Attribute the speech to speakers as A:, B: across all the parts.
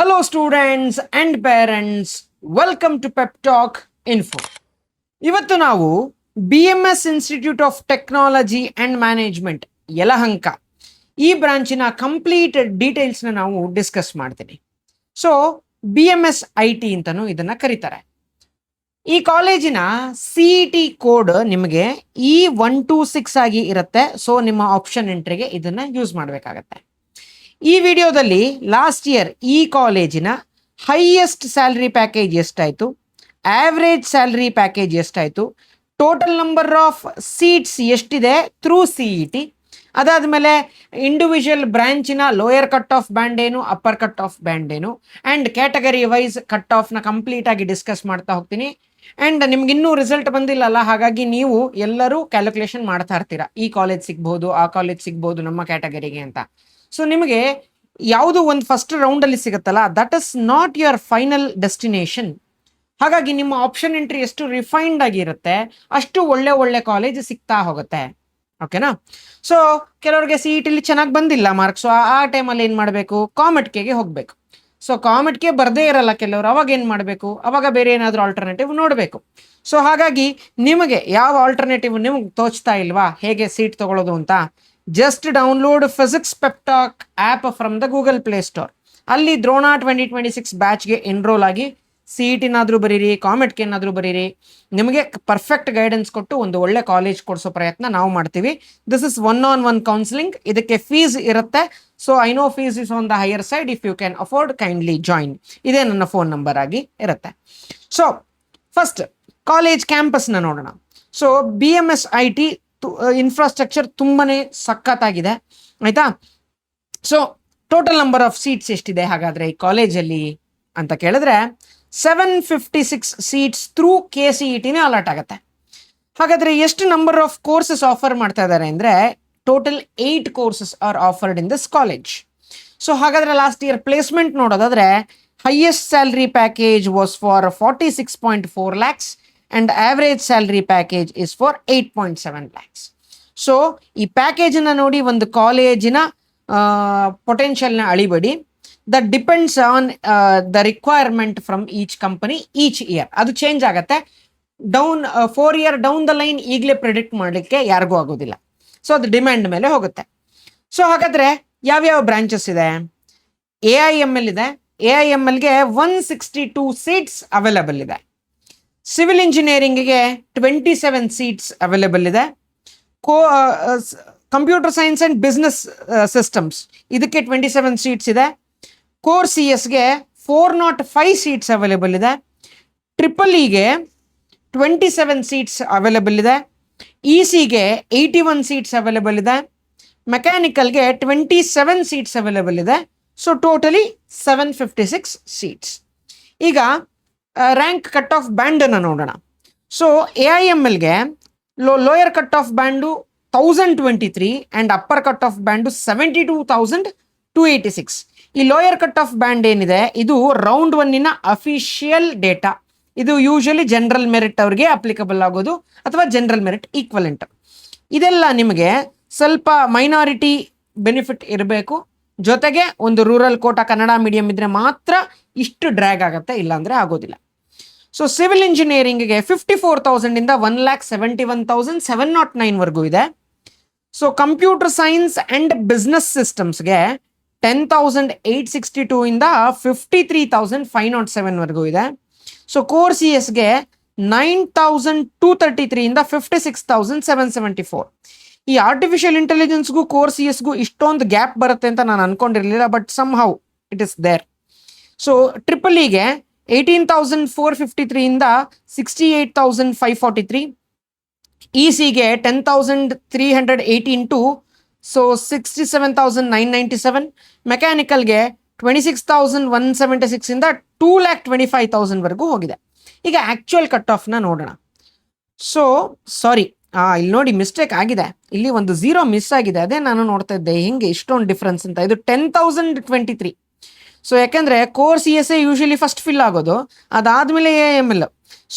A: Hello, students and parents. Welcome to Pep Talk Info. ಇವತ್ತು ನಾವು BMS institute of technology and management Yelahanka ಈ ಬ್ರಾಂಚಿನ complete ಡೀಟೇಲ್ಸ್ನ ನಾವು discuss ಮಾಡ್ತೀನಿ. So BMS IT ಅಂತಲೂ ಇದನ್ನು ಕರೀತಾರೆ. ಈ ಕಾಲೇಜಿನ CET ಕೋಡ್ ನಿಮಗೆ E126 ಆಗಿ ಇರುತ್ತೆ. ಸೊ ನಿಮ್ಮ ಆಪ್ಷನ್ ಎಂಟ್ರಿಗೆ ಇದನ್ನು ಯೂಸ್ ಮಾಡಬೇಕಾಗತ್ತೆ. ಈ ವಿಡಿಯೋದಲ್ಲಿ ಲಾಸ್ಟ್ ಇಯರ್ ಈ ಕಾಲೇಜಿನ ಹೈಯೆಸ್ಟ್ ಸ್ಯಾಲ್ರಿ ಪ್ಯಾಕೇಜ್ ಎಷ್ಟಾಯಿತು, ಆವ್ರೇಜ್ ಸ್ಯಾಲ್ರಿ ಪ್ಯಾಕೇಜ್ ಎಷ್ಟಾಯಿತು, ಟೋಟಲ್ ನಂಬರ್ ಆಫ್ ಸೀಟ್ಸ್ ಎಷ್ಟಿದೆ ಥ್ರೂ CET, ಅದಾದಮೇಲೆ ಇಂಡಿವಿಜುವಲ್ ಬ್ರ್ಯಾಂಚಿನ ಲೋಯರ್ ಕಟ್ ಆಫ್ ಬ್ಯಾಂಡ್ ಏನು, ಅಪ್ಪರ್ ಕಟ್ ಆಫ್ ಬ್ಯಾಂಡ್ ಏನು, ಆ್ಯಂಡ್ ಕ್ಯಾಟಗರಿ ವೈಸ್ ಕಟ್ ಆಫ್ನ ಕಂಪ್ಲೀಟಾಗಿ ಡಿಸ್ಕಸ್ ಮಾಡ್ತಾ ಹೋಗ್ತೀನಿ. ಆ್ಯಂಡ್ ನಿಮ್ಗೆ ಇನ್ನೂ ರಿಸಲ್ಟ್ ಬಂದಿಲ್ಲಲ್ಲ, ಹಾಗಾಗಿ ನೀವು ಎಲ್ಲರೂ ಕ್ಯಾಲ್ಕುಲೇಷನ್ ಮಾಡ್ತಾ ಇರ್ತೀರಾ, ಈ ಕಾಲೇಜ್ ಸಿಗ್ಬೋದು, ಆ ಕಾಲೇಜ್ ಸಿಗ್ಬೋದು ನಮ್ಮ ಕ್ಯಾಟಗರಿಗೆ ಅಂತ. ಸೊ ನಿಮಗೆ ಯಾವುದು ಒಂದು ಫಸ್ಟ್ ರೌಂಡಲ್ಲಿ ಸಿಗುತ್ತಲ್ಲ, that is not your final destination. ಹಾಗಾಗಿ ನಿಮ್ಮ ಆಪ್ಷನ್ ಎಂಟ್ರಿ ಎಷ್ಟು ರಿಫೈನ್ಡ್ ಆಗಿರುತ್ತೆ ಅಷ್ಟು ಒಳ್ಳೆ ಕಾಲೇಜ್ ಸಿಗ್ತಾ ಹೋಗುತ್ತೆ. ಓಕೆನಾ? ಸೊ ಕೆಲವ್ರಿಗೆ CETಲಿ ಚೆನ್ನಾಗಿ ಬಂದಿಲ್ಲ ಮಾರ್ಕ್ಸು, ಆ ಟೈಮಲ್ಲಿ ಏನು ಮಾಡಬೇಕು, ಕಾಮೆಟ್ಗೆ ಹೋಗಬೇಕು. ಸೊ ಕಾಮೆಟ್ಗೆ ಬರದೇ ಇರಲ್ಲ ಕೆಲವರು, ಅವಾಗ ಏನು ಮಾಡಬೇಕು, ಅವಾಗ ಬೇರೆ ಏನಾದರೂ ಆಲ್ಟರ್ನೇಟಿವ್ ನೋಡಬೇಕು. ಸೊ ಹಾಗಾಗಿ ನಿಮಗೆ ಯಾವ ಆಲ್ಟರ್ನೇಟಿವ್ ನಿಮ್ಗೆ ತೋಚ್ತಾ ಇಲ್ವಾ ಹೇಗೆ ಸೀಟ್ ತಗೊಳ್ಳೋದು ಅಂತ, just download physics pep talk app from the Google Play Store. ಅಲ್ಲಿ ದ್ರೋಣ 2026 ಬ್ಯಾಚ್ಗೆ ಎನ್ರೋಲ್ ಆಗಿ CETನಾದರೂ ಬರೀರಿ, ಕಾಮೆಟ್ಗೆ ಏನಾದರೂ ಬರೀರಿ. ನಿಮಗೆ ಪರ್ಫೆಕ್ಟ್ ಗೈಡೆನ್ಸ್ ಕೊಟ್ಟು ಒಂದು ಒಳ್ಳೆ ಕಾಲೇಜ್ ಕೊಡಿಸೋ ಪ್ರಯತ್ನ ನಾವು ಮಾಡ್ತೀವಿ. This is 1-on-1 counselling. ಇದಕ್ಕೆ ಫೀಸ್ ಇರುತ್ತೆ. So I know fees is on the higher side. If you can afford kindly join. ಇದೇ ನನ್ನ ಫೋನ್ ನಂಬರ್ ಆಗಿ ಇರುತ್ತೆ. ಸೊ ಫಸ್ಟ್ ಕಾಲೇಜ್ ಕ್ಯಾಂಪಸ್ನ ನೋಡೋಣ. ಸೊ BMS IT ಇನ್ಫ್ರಾಸ್ಟ್ರಕ್ಚರ್ ತುಂಬಾನೇ ಸಖತ್ತಾಗಿದೆ, ಆಯ್ತಾ? So total number of seats ಎಷ್ಟಿದೆ ಹಾಗಾದ್ರೆ ಈ ಕಾಲೇಜಲ್ಲಿ ಅಂತ ಕೇಳಿದ್ರೆ 756 ಸೀಟ್ಸ್ ಥ್ರೂ KCETನೇ ಅಲಾಟ್ ಆಗುತ್ತೆ. ಹಾಗಾದ್ರೆ ಎಷ್ಟು ನಂಬರ್ ಆಫ್ ಕೋರ್ಸಸ್ ಆಫರ್ ಮಾಡ್ತಾ ಇದ್ದಾರೆ ಅಂದರೆ total 8 courses are offered in this college. So ಹಾಗಾದ್ರೆ ಲಾಸ್ಟ್ ಇಯರ್ ಪ್ಲೇಸ್ಮೆಂಟ್ ನೋಡೋದಾದ್ರೆ highest salary package was for 46.4 lakhs and average salary package is for 8.7 lakhs. So ಈ ಪ್ಯಾಕೇಜನ್ನು ನೋಡಿ ಒಂದು ಕಾಲೇಜಿನ ಪೊಟೆನ್ಷಿಯಲ್ನ ಅಳಿಬೇಡಿ. That depends on the requirement from each company each year. ಅದು ಚೇಂಜ್ ಆಗುತ್ತೆ. 4 year ಡೌನ್ ದ ಲೈನ್ ಈಗಲೇ ಪ್ರಿಡಿಕ್ಟ್ ಮಾಡಲಿಕ್ಕೆ ಯಾರಿಗೂ ಆಗೋದಿಲ್ಲ. ಸೊ ಅದು ಡಿಮ್ಯಾಂಡ್ ಮೇಲೆ ಹೋಗುತ್ತೆ. ಸೊ ಹಾಗಾದರೆ ಯಾವ್ಯಾವ ಬ್ರಾಂಚಸ್ ಇದೆ? AIML ಇದೆ. AIMLಗೆ 162 ಸೀಟ್ಸ್ ಅವೈಲೇಬಲ್ ಇದೆ. ಸಿವಿಲ್ ಇಂಜಿನಿಯರಿಂಗ್ಗೆ 27 ಸೀಟ್ಸ್ ಅವೈಲೇಬಲ್ ಇದೆ. Computer science and business systems ಇದಕ್ಕೆ 27 ಸೀಟ್ಸ್ ಇದೆ. ಕೋರ್ CSಗೆ 405 ಸೀಟ್ಸ್ ಅವೈಲೇಬಲ್ ಇದೆ. EEE 27 ಸೀಟ್ಸ್ ಅವೈಲೇಬಲ್ ಇದೆ. ECಗೆ 81 ಸೀಟ್ಸ್ ಅವೈಲೇಬಲ್ ಇದೆ. ಮೆಕ್ಯಾನಿಕಲ್ಗೆ 27 ಸೀಟ್ಸ್ ಅವೈಲೇಬಲ್ ಇದೆ. So totally 756 seats. ಈಗ ರ್ಯಾಂಕ್ ಕಟ್ ಆಫ್ ಬ್ಯಾಂಡನ್ನು ನೋಡೋಣ. ಸೊ AIMLಗೆ lower cut off band 1023 and upper cut off band 72,286. ಈ ಲೋಯರ್ ಕಟ್ ಆಫ್ ಬ್ಯಾಂಡ್ ಏನಿದೆ ಇದು ರೌಂಡ್ 1 ಅಫಿಷಿಯಲ್ ಡೇಟಾ. ಇದು ಯೂಶಲಿ ಜನರಲ್ ಮೆರಿಟ್ ಅವ್ರಿಗೆ ಅಪ್ಲಿಕಬಲ್ ಆಗೋದು ಅಥವಾ ಜನರಲ್ ಮೆರಿಟ್ ಈಕ್ವಲೆಂಟ್. ಇದೆಲ್ಲ ನಿಮಗೆ ಸ್ವಲ್ಪ ಮೈನಾರಿಟಿ ಬೆನಿಫಿಟ್ ಇರಬೇಕು, ಜೊತೆಗೆ ಒಂದು ರೂರಲ್ ಕೋಟಾ ಕನ್ನಡ ಮೀಡಿಯಂ ಇದ್ರೆ ಮಾತ್ರ ಇಷ್ಟು ಡ್ರ್ಯಾಗ್ ಆಗುತ್ತೆ, ಇಲ್ಲಾಂದರೆ ಆಗೋದಿಲ್ಲ. ಸೊ ಸಿವಿಲ್ ಇಂಜಿನಿಯರಿಂಗ್ಗೆ 54,000 1,71,709 ಇದೆ. So computer science and business ಸಿಸ್ಟಮ್ಸ್ಗೆ 10,862 53,507 ಇದೆ. ಸೊ ಕೋರ್ CSಗೆ 9,233 56,774. ಈ ಆರ್ಟಿಫಿಷಿಯಲ್ ಇಂಟೆಲಿಜೆನ್ಸ್ಗೂ ಕೋರ್ CSಗೂ ಇಷ್ಟೊಂದು ಗ್ಯಾಪ್ ಬರುತ್ತೆ ಅಂತ ನಾನು ಅನ್ಕೊಂಡಿರಲಿಲ್ಲ, but somehow it is there. So EEEಗೆ 18,453 68,543. ECಗೆ 10,318 67,997. ಮೆಕ್ಯಾನಿಕಲ್ಗೆ 26,176 2,25,000 ಹೋಗಿದೆ. ಈಗ ಆ್ಯಕ್ಚುಯಲ್ ಕಟ್ ಆಫ್ನ ನೋಡೋಣ. ಸೊ ಸಾರಿ, ಇಲ್ಲಿ ನೋಡಿ ಮಿಸ್ಟೇಕ್ ಆಗಿದೆ, ಇಲ್ಲಿ ಒಂದು 0 ಮಿಸ್ ಆಗಿದೆ. ಅದೇ ನಾನು ನೋಡ್ತಾ ಇದ್ದೆ ಹೆಂಗೆ ಇಷ್ಟೊಂದು ಡಿಫ್ರೆನ್ಸ್ ಅಂತ. ಇದು 10,023. ಸೊ ಯಾಕೆಂದರೆ core CS usually first fill ಆಗೋದು, ಅದಾದಮೇಲೆ AIML.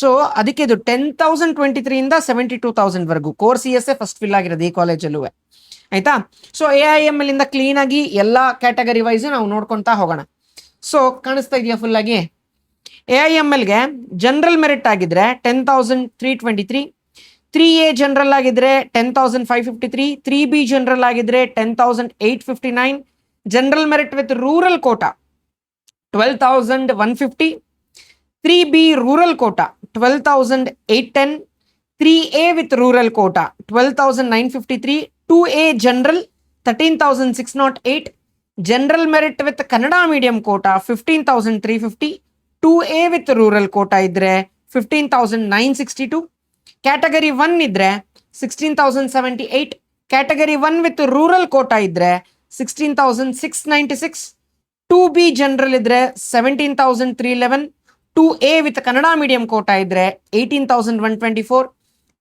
A: ಸೊ ಅದಕ್ಕೆ ಇದು 10,023 72,000 ಕೋರ್ CS ಫಸ್ಟ್ ಫಿಲ್ ಆಗಿರೋದು ಈ ಕಾಲೇಜಲ್ಲೂ, ಆಯಿತಾ? ಸೊ AIML ಕ್ಲೀನಾಗಿ ಎಲ್ಲ ಕ್ಯಾಟಗರಿ ವೈಸ್ ನಾವು ನೋಡ್ಕೊತಾ ಹೋಗೋಣ. ಸೊ ಕಾಣಿಸ್ತಾ ಇದೆಯಾ ಫುಲ್ ಆಗಿ? AIMLಗೆ ಜನರಲ್ ಮೆರಿಟ್ ಆಗಿದ್ರೆ 10,323, 3A ಜನರಲ್ ಆಗಿದ್ರೆ 10,553, 3B ಜನರಲ್ ಆಗಿದ್ರೆ 10,859, general merit with rural quota 12,150, 3B rural quota 12,810, 3A with rural quota 12,953, 2A general 13,608, general merit with Kannada medium quota 15,350, 2A with rural quota ಇದ್ರೆ 15,962, category 1 ಇದ್ರೆ 16,078, category 1 with rural quota ಇದ್ರೆ 16,696, 2B general ಇದ್ರೆ 17,311, 2A with Kannada medium Kota ಇದ್ರೆ 18,124,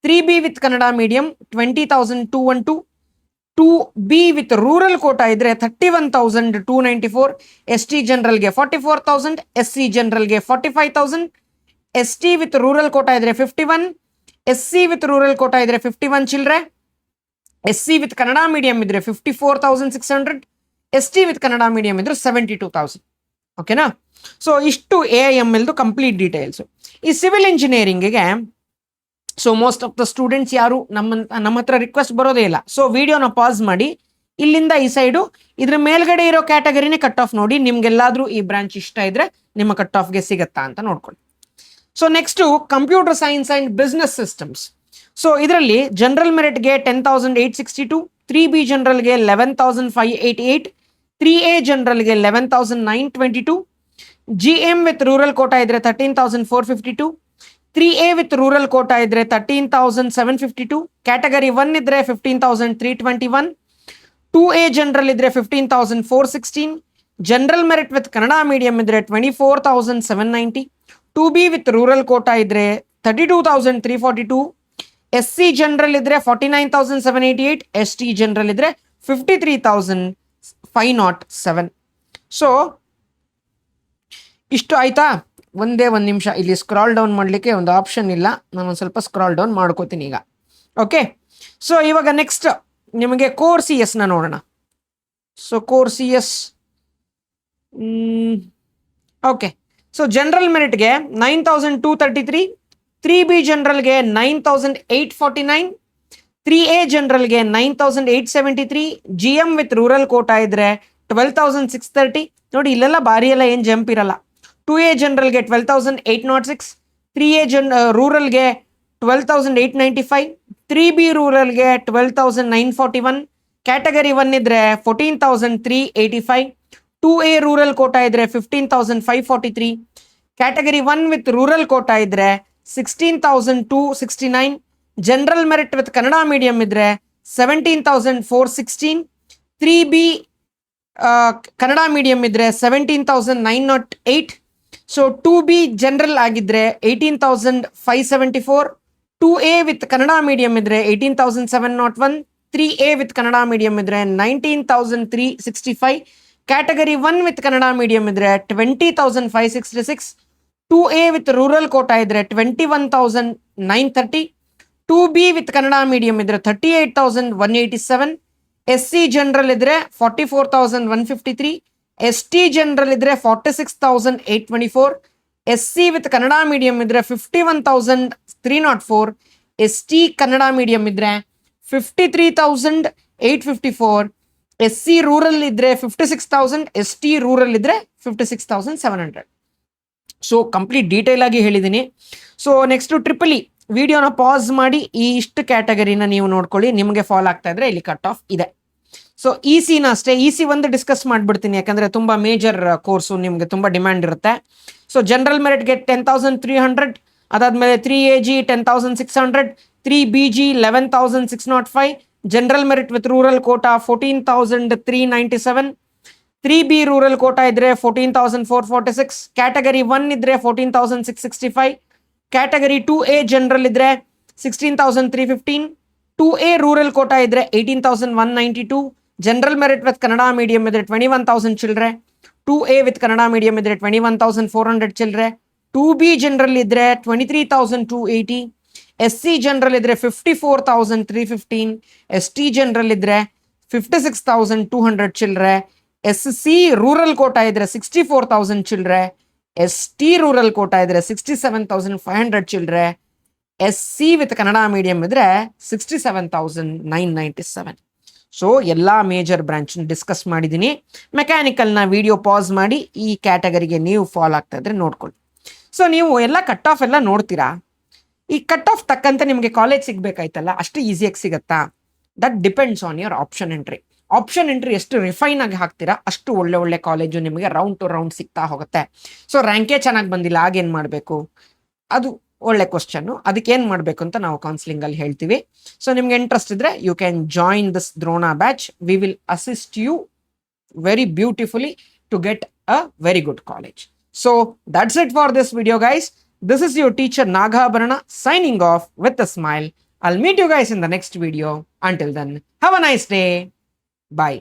A: 3B with Kannada medium 20,212, 2B with rural quota ಇದ್ರೆ 31,294, ST ಜನರಲ್ಗೆ 44,000, SC ಜನರಲ್ಗೆ 45,000, ST with rural quota ಇದ್ರೆ 51, SC with rural quota ಇದ್ರೆ 51 ಚಿಲ್ಡ್ರೆ, SC ವಿತ್ ಕನ್ನಡ ಮೀಡಿಯಂ ಇದ್ರೆ 54,600, ST ವಿತ್ ಕನ್ನಡ ಮೀಡಿಯಂ ಇದ್ರೆ 72,000. ಓಕೆನಾ? ಸೊ ಇಷ್ಟು AIMLದು ಕಂಪ್ಲೀಟ್ ಡೀಟೇಲ್ಸ್. ಈ ಸಿವಿಲ್ ಇಂಜಿನಿಯರಿಂಗಿಗೆ so most of the students ಯಾರು ನಮ್ಮ ಹತ್ರ ರಿಕ್ವೆಸ್ಟ್ ಬರೋದೇ ಇಲ್ಲ. ಸೊ ವಿಡಿಯೋನ ಪಾಸ್ ಮಾಡಿ ಇಲ್ಲಿಂದ ಈ ಸೈಡು ಇದ್ರ ಮೇಲ್ಗಡೆ ಇರೋ ಕ್ಯಾಟಗರಿನೇ ಕಟ್ ಆಫ್ ನೋಡಿ, ನಿಮ್ಗೆಲ್ಲಾದ್ರೂ ಈ ಬ್ರಾಂಚ್ ಇಷ್ಟ ಇದ್ರೆ ನಿಮ್ಮ ಕಟ್ ಆಫ್ಗೆ ಸಿಗತ್ತಾ ಅಂತ ನೋಡ್ಕೊಳ್ಳಿ. So next computer science and business systems. So ಇದರಲ್ಲಿ ಜನರಲ್ ಮೆರಿಟ್ಗೆ 10,862, 3B ಜನರಲ್ಗೆ 11,588, 3A ಜನರಲ್ಗೆ 11,922, GM ವಿತ್ ರೂರಲ್ ಕೋಟಾ ಇದ್ರೆ 13,452, 3A ವಿತ್ ರೂರಲ್ ಕೋಟಾ ಇದ್ರೆ 13,752, ಕ್ಯಾಟಗರಿ 1 ಇದ್ರೆ 15,321, 2A ಜನರಲ್ ಇದ್ರೆ 15,416, general merit with Kannada medium ಇದ್ರೆ 24,790, 2B ವಿತ್ ರೂರಲ್ ಕೋಟಾ ಇದ್ರೆ 32,342, SC ಜನರಲ್ ಇದ್ರೆ 49,788, ST ಜನರಲ್ ಇದ್ರೆ 53,507. ಸೊ ಇಷ್ಟು ಆಯ್ತಾ? ಒಂದೇ ಒಂದು ನಿಮಿಷ, ಇಲ್ಲಿ ಸ್ಕ್ರಾಲ್ ಡೌನ್ ಮಾಡಲಿಕ್ಕೆ ಒಂದು ಆಪ್ಷನ್ ಇಲ್ಲ, ನಾನು ಒಂದು ಸ್ವಲ್ಪ ಸ್ಕ್ರಾಲ್ ಡೌನ್ ಮಾಡ್ಕೋತೀನಿ ಈಗ. ಓಕೆ, ಸೊ ಇವಾಗ ನೆಕ್ಸ್ಟ್ ನಿಮಗೆ ಕೋರ್ CS ನ ನೋಡೋಣ. So core CS, okay. So general ಮೆರಿಟ್ಗೆ 9,233, 3B ಜನರಲ್ಗೆ 9,849, 3A ಜನರಲ್ಗೆ 9,873, GM ವಿತ್ ರೂರಲ್ ಕೋಟಾ ಇದ್ರೆ 12,630. ನೋಡಿ ಇಲ್ಲೆಲ್ಲ ಬಾರಿ ಎಲ್ಲ ಏನು ಜಂಪ್ ಇರಲ್ಲ. 2A ಜನರಲ್ಗೆ 12,806, 3A ರೂರಲ್ಗೆ 12,895, 3B ರೂರಲ್ಗೆ 12,941, ಕ್ಯಾಟಗರಿ 1 ಇದ್ರೆ 14,385, 2A ರೂರಲ್ ಕೋಟಾ ಇದ್ರೆ 15,543, ಕ್ಯಾಟಗರಿ 1 ವಿತ್ ರೂರಲ್ ಕೋಟಾ ಇದ್ರೆ 16,269, general merit with Kannada medium ಇದ್ರೆ 17,416, 3B ಕನ್ನಡ ಮೀಡಿಯಂ ಇದ್ರೆ 17,908. ಸೊ 2B ಜನರಲ್ ಆಗಿದ್ರೆ 18,574, 2A ವಿತ್ ಕನ್ನಡ ಮೀಡಿಯಂ ಇದ್ರೆ 18,701, 3A ವಿತ್ ಕನ್ನಡ ಮೀಡಿಯಂ ಇದ್ರೆ 19,365, ಕ್ಯಾಟಗರಿ 1 ವಿತ್ ಕನ್ನಡ ಮೀಡಿಯಂ ಇದ್ರೆ 20,566, 2A ವಿತ್ ರೂರಲ್ ಕೋಟಾ ಇದ್ರೆ 21,930, 2B ವಿತ್ ಕನ್ನಡ ಮೀಡಿಯಂ ಇದ್ರೆ 38,187, SC ಜನರಲ್ ಇದ್ರೆ 44,153, ST ಜನರಲ್ ಇದ್ರೆ 46,824, SC ವಿತ್ ಕನ್ನಡ ಮೀಡಿಯಂ ಇದ್ರೆ 51,304, ST ಕನ್ನಡ ಮೀಡಿಯಂ ಇದ್ರೆ 53,854, SC ರೂರಲ್ ಇದ್ರೆ 56,000, ST ರೂರಲ್ ಇದ್ರೆ 56,700. ಸೊ ಕಂಪ್ಲೀಟ್ ಡೀಟೇಲ್ ಆಗಿ ಹೇಳಿದ್ದೀನಿ. ಸೊ ನೆಕ್ಸ್ಟ್ ಟ್ರಿಪಲ್ ಇ ವಿಡಿಯೋನ ಪಾಸ್ ಮಾಡಿ ಈ ಇಷ್ಟು ಕ್ಯಾಟಗರಿನ ನೀವು ನೋಡ್ಕೊಳ್ಳಿ, ನಿಮಗೆ ಫಾಲೋ ಆಗ್ತಾ ಇದ್ರೆ ಇಲ್ಲಿ ಕಟ್ ಆಫ್ ಇದೆ. ಸೊ ECನ ಅಷ್ಟೇ, EC ಒಂದು ಡಿಸ್ಕಸ್ ಮಾಡ್ಬಿಡ್ತೀನಿ ಯಾಕಂದ್ರೆ ತುಂಬಾ ಮೇಜರ್ ಕೋರ್ಸು, ನಿಮಗೆ ತುಂಬಾ ಡಿಮ್ಯಾಂಡ್ ಇರುತ್ತೆ. ಸೊ ಜನರಲ್ ಮೆರಿಟ್ಗೆ 10,300, ಅದಾದ್ಮೇಲೆ 3AG 10,600, 3BG 11,605, general merit with rural quota 14,397, 3B rural quota ಇದ್ರೆ 14,446, ಕ್ಯಾಟಗರಿ 1 ಇದ್ರೆ 14,665, ಕ್ಯಾಟಗರಿ 2A ಜನರಲ್ ಇದ್ರೆ 16,315, 2A ರೂರಲ್ ಕೋಟಾ ಇದ್ರೆ 18,192, general merit with Kannada medium ಇದ್ರೆ 21,000 ಚಿಲ್ಡ್ರೆ, 2A ವಿತ್ ಕನ್ನಡ ಮೀಡಿಯಂ ಇದ್ರೆ 21,400 ಚಿಲ್ಡ್ರೆ, 2B ಜನರಲ್ ಇದ್ರೆ 23,280, SC ಜನರಲ್ ಇದ್ರೆ 54,315, ST ಜನರಲ್ ಇದ್ರೆ 56,200 ಚಿಲ್ಡ್ರೆ, SC ರೂರಲ್ ಕೋಟಾ ಇದ್ರೆ 64,000 ಚಿಲ್ಡ್ರೆ, ST ರೂರಲ್ ಕೋಟಾ ಇದ್ರೆ 67,500 ಚಿಲ್ಡ್ರೆ, SC ವಿತ್ ಕನ್ನಡ ಮೀಡಿಯಂ ಇದ್ರೆ 67,997. ಸೊ ಎಲ್ಲ ಮೇಜರ್ ಬ್ರಾಂಚ್ ಡಿಸ್ಕಸ್ ಮಾಡಿದ್ದೀನಿ. ಮೆಕ್ಯಾನಿಕಲ್ನ ವಿಡಿಯೋ ಪಾಸ್ ಮಾಡಿ ಈ ಕ್ಯಾಟಗರಿಗೆ ನೀವು ಫಾಲೋ ಆಗ್ತಾ ಇದ್ರೆ ನೋಡ್ಕೊಳ್ಳಿ. ಸೊ ನೀವು ಎಲ್ಲ ಕಟ್ ಆಫ್ ಎಲ್ಲ ನೋಡ್ತೀರಾ, ಈ ಕಟ್ ಆಫ್ ತಕ್ಕಂತೆ ನಿಮಗೆ ಕಾಲೇಜ್ ಸಿಗ್ಬೇಕಾಯ್ತಲ್ಲ, ಅಷ್ಟು ಈಸಿಯಾಗಿ ಸಿಗತ್ತಾ? That depends on your option entry. Option entry ಎಷ್ಟು ರಿಫೈನ್ ಆಗಿ ಹಾಕ್ತೀರಾ ಅಷ್ಟು ಒಳ್ಳೆ ಒಳ್ಳೆ ಕಾಲೇಜು ನಿಮಗೆ ರೌಂಡ್ ಟು ರೌಂಡ್ ಸಿಗ್ತಾ ಹೋಗುತ್ತೆ. ಸೊ ರ್ಯಾಂಕೇ ಚೆನ್ನಾಗಿ ಬಂದಿಲ್ಲ, ಆಗೇನು ಮಾಡಬೇಕು? ಅದು ಒಳ್ಳೆ ಕ್ವಶನ್ನು. ಅದಕ್ಕೇನು ಮಾಡಬೇಕು ಅಂತ ನಾವು ಕೌನ್ಸಿಲಿಂಗಲ್ಲಿ ಹೇಳ್ತೀವಿ. ಸೊ ನಿಮ್ಗೆ ಇಂಟ್ರೆಸ್ಟ್ ಇದ್ರೆ you can join this Drona batch. We will assist you very beautifully to get a very good college. So that's it for this video, guys. This is your teacher Nagabharana signing off with a smile. I'll meet you guys in the next video. Until then, have a nice day. Bye.